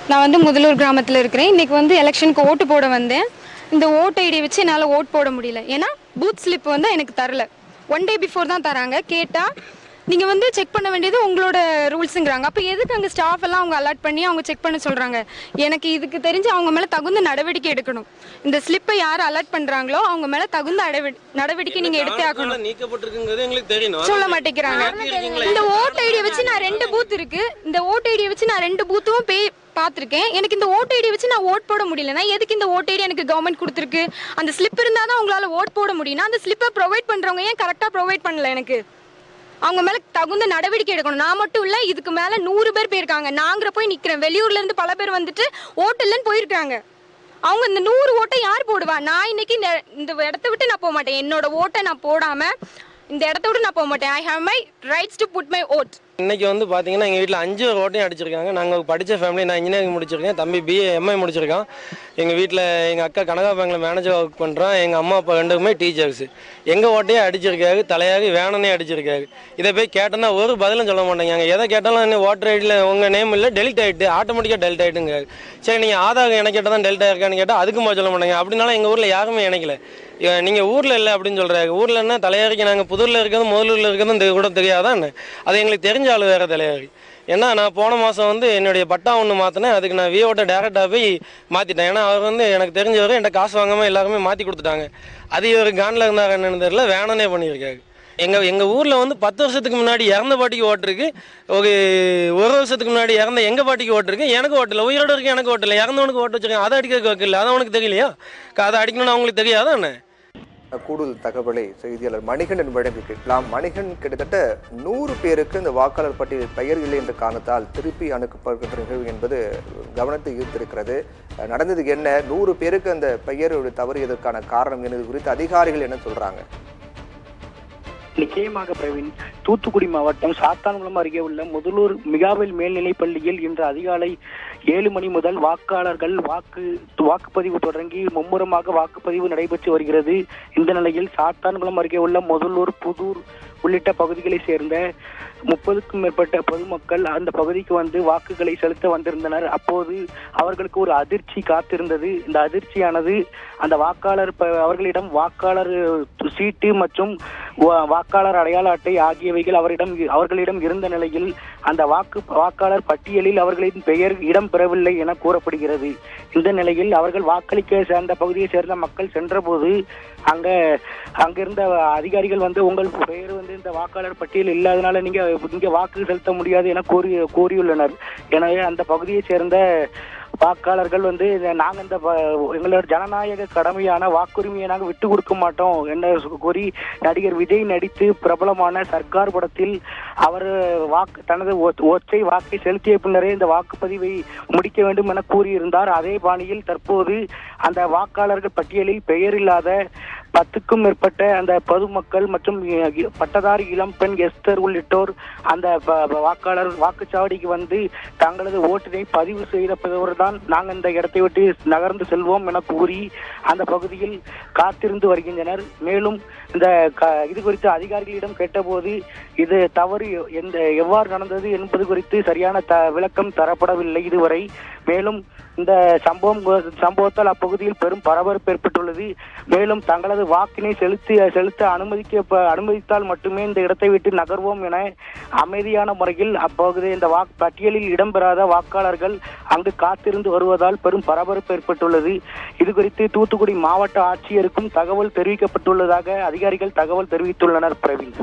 நான் வந்து முதலூர் கிராமத்தில் இருக்கிறேன். இன்றைக்கி வந்து எலெக்ஷனுக்கு ஓட்டு போட வந்தேன். இந்த ஓட் ஐடி வச்சு என்னால் ஓட் போட முடியல. ஏன்னா பூத் ஸ்லிப் வந்து எனக்கு தரல. 1 டே பிஃபோர் தான் தராங்க. கேட்டால் நீங்கள் வந்து செக் பண்ண வேண்டியது உங்களோட ரூல்ஸுங்கிறாங்க. அப்போ எதுக்கு அங்கே ஸ்டாஃப் எல்லாம் அவங்க அலர்ட் பண்ணி அவங்க செக் பண்ண சொல்கிறாங்க? எனக்கு இதுக்கு தெரிஞ்சு அவங்க மேலே தகுந்த நடவடிக்கை எடுக்கணும். இந்த ஸ்லிப்பை யார் அலர்ட் பண்ணுறாங்களோ அவங்க மேலே தகுந்த நடவடிக்கை நீங்கள் எடுத்தே ஆகணும். சொல்ல மாட்டேங்கிறாங்க. இந்த ஓட் ஐடியை வச்சு நான் 2 பூத் இருக்கு. இந்த ஓட் ஐடியை வச்சு நான் 2 பூத்தும் பார்த்துருக்கேன். எனக்கு இந்த ஓட் ஐடி வச்சு நான் ஓட் போட முடியலன்னா எதுக்கு இந்த ஓட் ஐடி எனக்கு கவர்மெண்ட் கொடுத்துருக்கு? அந்த ஸ்லிப் இருந்தால் தான் உங்களால் ஓட் போட முடியும்னா அந்த ஸ்லிப்பை ப்ரொவைட் பண்ணுறவங்க ஏன் கரெக்டாக ப்ரொவைட் பண்ணல? எனக்கு அவங்க மேலே தகுந்த நடவடிக்கை எடுக்கணும். நான் மட்டும் இல்லை, இதுக்கு மேலே 100 பேர் போயிருக்காங்க. நாங்கள் போய் நிற்கிறேன். வெளியூர்லேருந்து பல பேர் வந்துட்டு ஓட்டு இல்லைன்னு போயிருக்காங்க. அவங்க இந்த 100 ஓட்டை யார் போடுவா? நான் இன்னைக்கு இந்த இடத்த விட்டு நான் போக மாட்டேன். என்னோட ஓட்டை நான் போடாமல் இந்த இடத்த விட்டு நான் போக மாட்டேன். I have my rights to put my vote. இன்னைக்கு வந்து பார்த்தீங்கன்னா எங்கள் வீட்டில் 5 ஓட்டையும் அடிச்சிருக்காங்க. நாங்கள் படித்த ஃபேமிலி. நான் இன்ஜினியரிங் முடிச்சிருக்கேன். தம்பி BA MI முடிச்சிருக்கான். எங்கள் வீட்டில் எங்கள் அக்கா கனகா பேங்கில் மேனேஜர் ஒர்க் பண்ணுறான். எங்கள் அம்மா அப்பா 2 டீச்சர்ஸ். எங்கள் ஓட்டையே அடிச்சிருக்காரு. தலையாக வேணும்னே அடிச்சிருக்காரு. இதை போய் கேட்டோன்னா ஒரு பதிலும் சொல்ல மாட்டேங்க. எதை கேட்டாலும் இன்னும் ஓட்டர் ஐடியில் உங்கள் நேம் இல்லை, டெலிட் ஆகிட்டு, ஆட்டோமேட்டிக்காக டெலிட் ஆகிட்டுங்க. சரி, நீங்கள் ஆதார் எனக்கு கேட்டால் தான் டெலிட் ஆகிருக்கான்னு கேட்டால் அதுக்கும் சொல்ல மாட்டேங்க. அப்படின்னாலும் எங்கள் ஊரில் யாருமே இணைக்கல. நீங்கள் ஊரில் இல்லை அப்படின்னு சொல்கிறாரு. ஊரில் என்ன தலையாரிக்கு நாங்கள் புதூரில் இருக்கிறதும் முதலூரில் இருக்கிறதும் கூட தெரியாதான். அது எங்களுக்கு தெரிஞ்ச ஆள் வேறு தலையாரி. ஏன்னா நான் போன மாதம் வந்து என்னுடைய பட்டா ஒன்று மாற்றினேன். அதுக்கு நான் விஓட்ட டேரெக்டாக போய் மாற்றிட்டேன். ஏன்னா அவர் வந்து எனக்கு தெரிஞ்சவர் என்கிட்ட காசு வாங்காமல் எல்லாருமே மாற்றி கொடுத்துட்டாங்க. அது இவர் காண்டில் இருந்தார் என்னன்னு தெரியல, வேணும்னே பண்ணியிருக்காரு. எங்கள் ஊரில் வந்து 10 வருஷத்துக்கு முன்னாடி இறந்த பாட்டிக்கு ஓட்டுருக்கு. ஒரு வருஷத்துக்கு முன்னாடி இறந்த எங்கள் பாட்டிக்கு ஓட்டுருக்கு. எனக்கு ஓட்டில்லை. உயிரோடு இருக்கு எனக்கு ஓட்டில்லை. இறந்தவனுக்கு ஓட்டு வச்சுருக்கேன். அதை அடிக்க வைக்கல. அதை அவனுக்கு தெரியலையா? அதை அடிக்கணும்னு அவங்களுக்கு தெரியாதா என்ன? கூடுதல் தகவலை செய்தியாளர் மணிகண்டன் வழங்கி கேட்கலாம். மணிகண்டன், கிட்டத்தட்ட 100 பேருக்கு இந்த வாக்காளர் பட்டியலில் பெயர் இல்லை என்ற காரணத்தால் திருப்பி அனுப்பப்படுகின்ற நிகழ்வு என்பது கவனத்தை ஈர்த்திருக்கிறது. நடந்தது என்ன? 100 பேருக்கு அந்த பெயர் தவறியதற்கான காரணம் என்பது குறித்து அதிகாரிகள் என்ன சொல்றாங்க? நிச்சயமாக பிரவீன், தூத்துக்குடி மாவட்டம் சாத்தான்குளம் அருகே உள்ள முதலூர் மிகாவில் மேல்நிலைப் பள்ளியில் இன்று அதிகாலை 7 மணி முதல் வாக்காளர்கள் வாக்குப்பதிவு தொடங்கி மும்முரமாக வாக்குப்பதிவு நடைபெற்று வருகிறது. இந்த நிலையில் சாத்தான்குளம் அருகே உள்ள முதலூர், புதூர் உள்ளிட்ட பகுதிகளை சேர்ந்த 30க்கும் மேற்பட்ட பொதுமக்கள் அந்த பகுதிக்கு வந்து வாக்குகளை செலுத்த வந்திருந்தனர். அப்போது அவர்களுக்கு ஒரு அதிர்ச்சி காத்திருந்தது. இந்த அதிர்ச்சியானது அந்த அவர்களிடம் வாக்காளர் சீட்டு மற்றும் வாக்காளர் அடையாள அட்டை ஆகியவைகள் அவர்களிடம் இருந்த நிலையில் அந்த வாக்காளர் பட்டியலில் அவர்களின் பெயர் இடம்பெறவில்லை என கூறப்படுகிறது. இந்த நிலையில் அவர்கள் வாக்களிக்க சேர்ந்த பகுதியை சேர்ந்த மக்கள் சென்றபோது அங்கிருந்த அதிகாரிகள் வந்து உங்கள் பெயர் வந்து இந்த வாக்காளர் பட்டியல் இல்லாதனால நீங்க இங்க வாக்கு செலுத்த முடியாது என கூறியுள்ளனர். எனவே அந்த பகுதியை சேர்ந்த வாக்காளர்கள் வந்து நாங்கள் எங்களோட ஜனநாயக கடமையான வாக்குரிமையை நாங்கள் விட்டு கொடுக்க மாட்டோம் என கூறி நடிகர் விஜய் நடித்து பிரபலமான சர்க்கார் படத்தில் அவர் தனது ஒற்றை வாக்கை செலுத்திய பின்னரே இந்த வாக்குப்பதிவை முடிக்க வேண்டும் என கூறியிருந்தார். அதே பாணியில் தற்போது அந்த வாக்காளர்கள் பட்டியலில் பெயர் இல்லாத 10க்கும் மேற்பட்ட அந்த பொதுமக்கள் மற்றும் பட்டதாரி இளம்பெண் எஸ்தர் உள்ளிட்டோர் அந்த வாக்குச்சாவடிக்கு வந்து தங்களது ஓட்டினை பதிவு செய்த பிறகுதான் நாங்கள் இந்த இடத்தை விட்டு நகர்ந்து செல்வோம் என கூறி அந்த பகுதியில் காத்திருந்து வருகின்றனர். மேலும் இது குறித்து அதிகாரிகளிடம் கேட்டபோது இது தவறு எவ்வாறு நடந்தது என்பது குறித்து சரியான விளக்கம் தரப்படவில்லை இதுவரை. மேலும் இந்த சம்பவத்தால் அப்பகுதியில் பெரும் பரபரப்பு ஏற்பட்டுள்ளது. மேலும் தங்களது வாக்கினை செலுத்த அனுமதித்தால் மட்டுமே இந்த இடத்தை விட்டு நகர்வோம் என அமைதியான முறையில் அப்பகுதி இந்த பட்டியலில் இடம்பெறாத வாக்காளர்கள் அங்கு காத்திருந்து வருவதால் பெரும் பரபரப்பு ஏற்பட்டுள்ளது. இது குறித்து தூத்துக்குடி மாவட்ட ஆட்சியருக்கும் தகவல் தெரிவிக்கப்பட்டுள்ளதாக அதிகாரிகள் தகவல் தெரிவித்துள்ளனர். பிரவீன்.